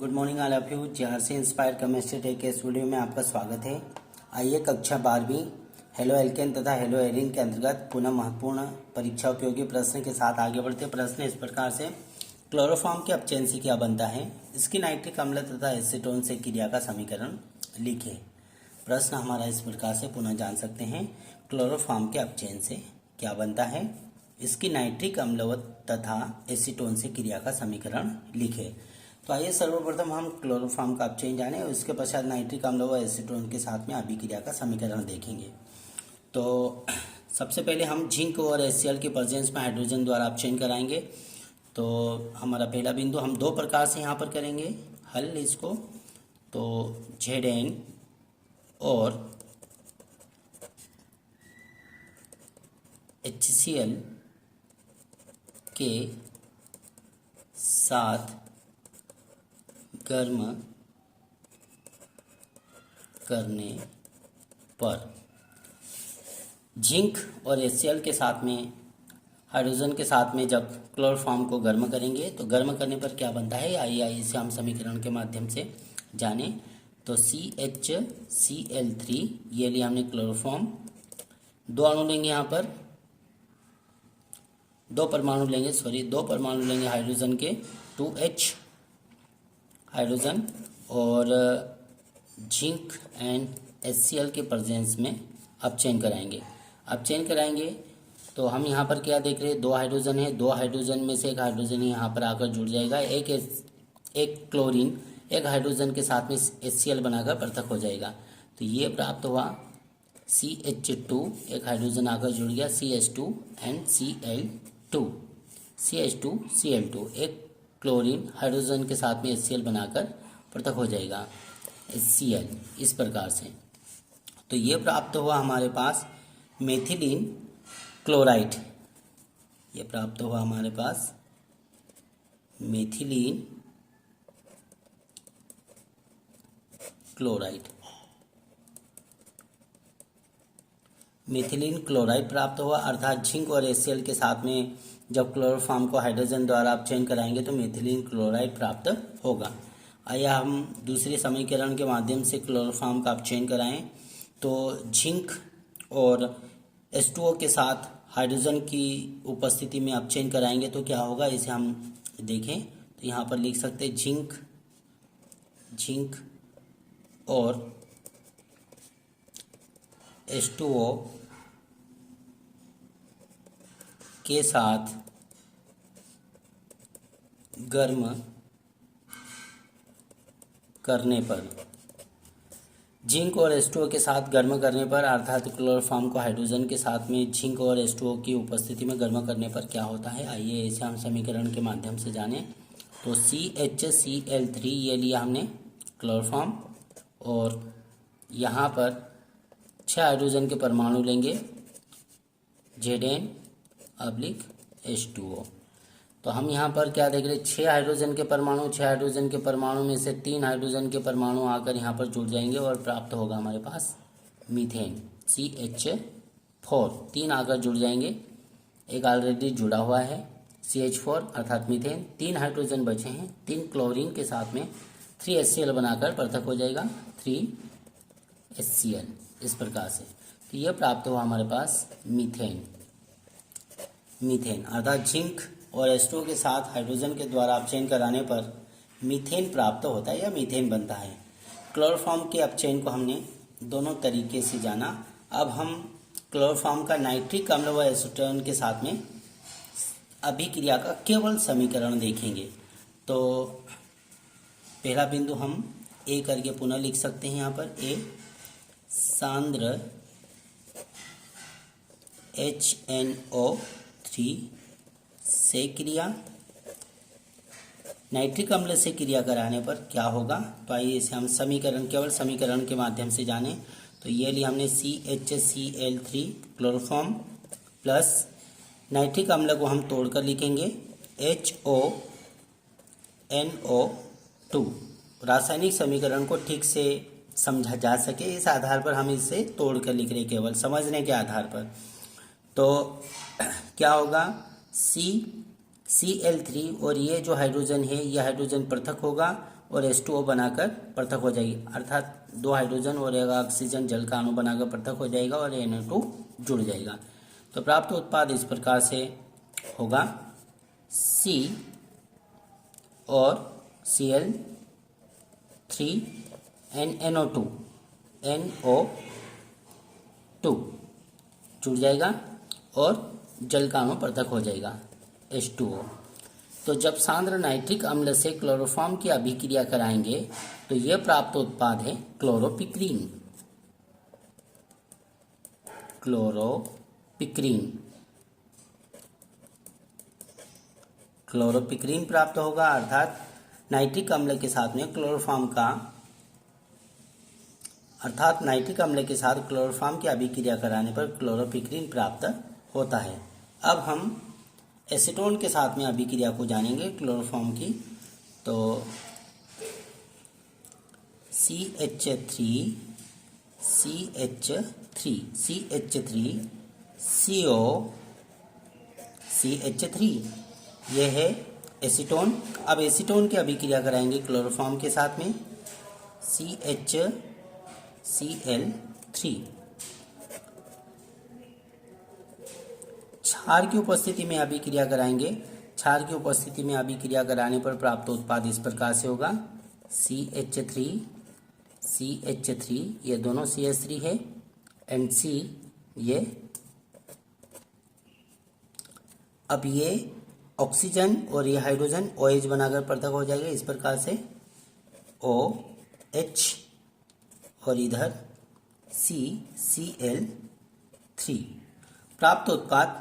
Good morning all of you. GRC inspire chemistry tech के इस video में आपका स्वागत है। आइए कक्षा 12वीं हेलो एल्केन तथा हेलो एरिन के अंतर्गत पुनः महत्वपूर्ण परीक्षा उपयोगी प्रश्न के साथ आगे बढ़ते। प्रश्न इस प्रकार से, क्लोरोफॉर्म के अपचयन से क्या बनता है? इसकी नाइट्रिक अम्ल तथा एसीटोन से क्रिया का समीकरण लिखे। प्रश्न हमारा इस प्रकार से पुनः जान सकते हैं, क्लोरोफॉर्म के अपचयन से क्या बनता है? इसकी नाइट्रिक अम्ल तथा एसीटोन से क्रिया का समीकरण लिखे। तो आइए सर्वप्रथम हम क्लोरोफॉर्म का अपचयन जाने और उसके पश्चात नाइट्रिक अम्ल व एसीटोन के साथ में अभिक्रिया का समीकरण देखेंगे। तो सबसे पहले हम जिंक और HCl के प्रेजेंस में हाइड्रोजन द्वारा अपचयन कराएंगे। तो हमारा पहला बिंदु हम दो प्रकार से यहाँ पर करेंगे हल इसको। तो Zn और HCl के साथ गर्म करने पर जिंक और HCl के साथ में हाइड्रोजन के साथ में जब क्लोरोफॉर्म को गर्म करेंगे तो गर्म करने पर क्या बनता है, आइए इसे हम समीकरण के माध्यम से जानें। तो CHCl3 ये लिया हमने क्लोरोफॉर्म, दो अणु लेंगे यहाँ पर, दो परमाणु लेंगे हाइड्रोजन के 2H हाइड्रोजन और जिंक एंड HCl के प्रेजेंस में अपचयन कराएंगे। तो हम यहाँ पर क्या देख रहे हैं, दो हाइड्रोजन है, दो हाइड्रोजन में से एक हाइड्रोजन यहाँ पर आकर जुड़ जाएगा, एक क्लोरीन एक हाइड्रोजन के साथ में HCl बनाकर पृथक हो जाएगा। तो ये प्राप्त हुआ CH2, एक हाइड्रोजन आकर जुड़ गया CH2 एंड CH2Cl2, एक क्लोरीन हाइड्रोजन के साथ में HCl बनाकर पृथक हो जाएगा HCl इस प्रकार से। तो ये प्राप्त हुआ हमारे पास मेथिलीन क्लोराइड, ये प्राप्त हुआ हमारे पास मेथिलीन क्लोराइड प्राप्त हुआ, अर्थात जिंक और HCl के साथ में जब क्लोरोफॉर्म को हाइड्रोजन द्वारा अपचयन कराएंगे तो मेथिलीन क्लोराइड प्राप्त होगा। आइए हम दूसरे समीकरण के माध्यम से क्लोरोफॉर्म का अपचयन कराएं। तो जिंक और H2O के साथ हाइड्रोजन की उपस्थिति में अपचयन कराएंगे तो क्या होगा, इसे हम देखें। तो यहाँ पर लिख सकते हैं जिंक और H2O के साथ गर्म करने पर, जिंक और H2O के साथ गर्म करने पर, अर्थात क्लोरोफॉर्म को हाइड्रोजन के साथ में जिंक और H2O की उपस्थिति में गर्म करने पर क्या होता है, आइए इसे हम समीकरण के माध्यम से जानें। तो CHCl3 ये लिया हमने क्लोरोफॉर्म और यहाँ पर 6 हाइड्रोजन के परमाणु लेंगे Zn/H2O। तो हम यहाँ पर क्या देख रहे हैं, 6 हाइड्रोजन के परमाणु में से 3 हाइड्रोजन के परमाणु आकर यहाँ पर जुड़ जाएंगे और प्राप्त होगा हमारे पास मीथेन CH4, 3 आकर जुड़ जाएंगे, एक ऑलरेडी जुड़ा हुआ है CH4 अर्थात मीथेन, 3 हाइड्रोजन बचे हैं, 3 क्लोरीन के साथ में 3 HCl बनाकर पृथक हो जाएगा 3 HCl इस प्रकार से। तो यह प्राप्त हुआ हमारे पास मीथेन अर्थात जिंक और H2O के साथ हाइड्रोजन के द्वारा अपचयन कराने पर मीथेन प्राप्त होता है या मीथेन बनता है। क्लोरोफॉर्म के अपचयन को हमने दोनों तरीके से जाना। अब हम क्लोरोफॉर्म का नाइट्रिक अम्ल व एसीटोन के साथ में अभिक्रिया का केवल समीकरण देखेंगे। तो पहला बिंदु हम A करके पुनः लिख सकते हैं, यहाँ पर A सांद्र HNO3 से क्रिया, नाइट्रिक अम्ल से क्रिया कराने पर क्या होगा। तो आइए इसे हम केवल समीकरण के माध्यम से जानें। तो ये लिया हमने CHCl3 क्लोरोफॉर्म प्लस नाइट्रिक अम्ल को हम तोड़कर लिखेंगे HONO2। रासायनिक समीकरण को ठीक से समझा जा सके इस आधार पर हम इसे तोड़कर लिख रहे, केवल समझने के आधार पर। तो क्या होगा, Cl3 और ये जो हाइड्रोजन है, यह हाइड्रोजन पृथक होगा और H2O बनाकर पृथक हो जाएगी, अर्थात 2 हाइड्रोजन और 1 ऑक्सीजन जल का अणु बनाकर पृथक हो जाएगा और NO2 जुड़ जाएगा। तो प्राप्त उत्पाद इस प्रकार से होगा, C और Cl3 NO2 जुड़ जाएगा और जल का अणु पृथक हो जाएगा H2O। तो जब सांद्र नाइट्रिक अम्ल से क्लोरोफॉर्म की अभिक्रिया कराएंगे तो यह प्राप्त उत्पाद है क्लोरोपिक्रीन। क्लोरोपिक्रीन प्राप्त होगा, अर्थात नाइट्रिक अम्ल के साथ में क्लोरोफॉर्म की अभिक्रिया कराने पर क्लोरोपिक्रीन प्राप्त होता है। अब हम एसीटोन के साथ में अभिक्रिया को जानेंगे क्लोरोफॉर्म की। तो CH3 CO CH3 यह है एसीटोन। अब एसीटोन की अभिक्रिया कराएंगे क्लोरोफॉर्म के साथ में CHCl3। क्षार की उपस्थिति में अभिक्रिया कराएंगे। क्षार की उपस्थिति में अभिक्रिया कराने पर प्राप्त उत्पाद इस प्रकार से होगा, CH3 ये दोनों CH3 है एंड C ये। अब ये ऑक्सीजन और ये हाइड्रोजन OH बनाकर पृथक हो जाएगा इस प्रकार से OH और इधर CCl3। प्राप्त उत्पाद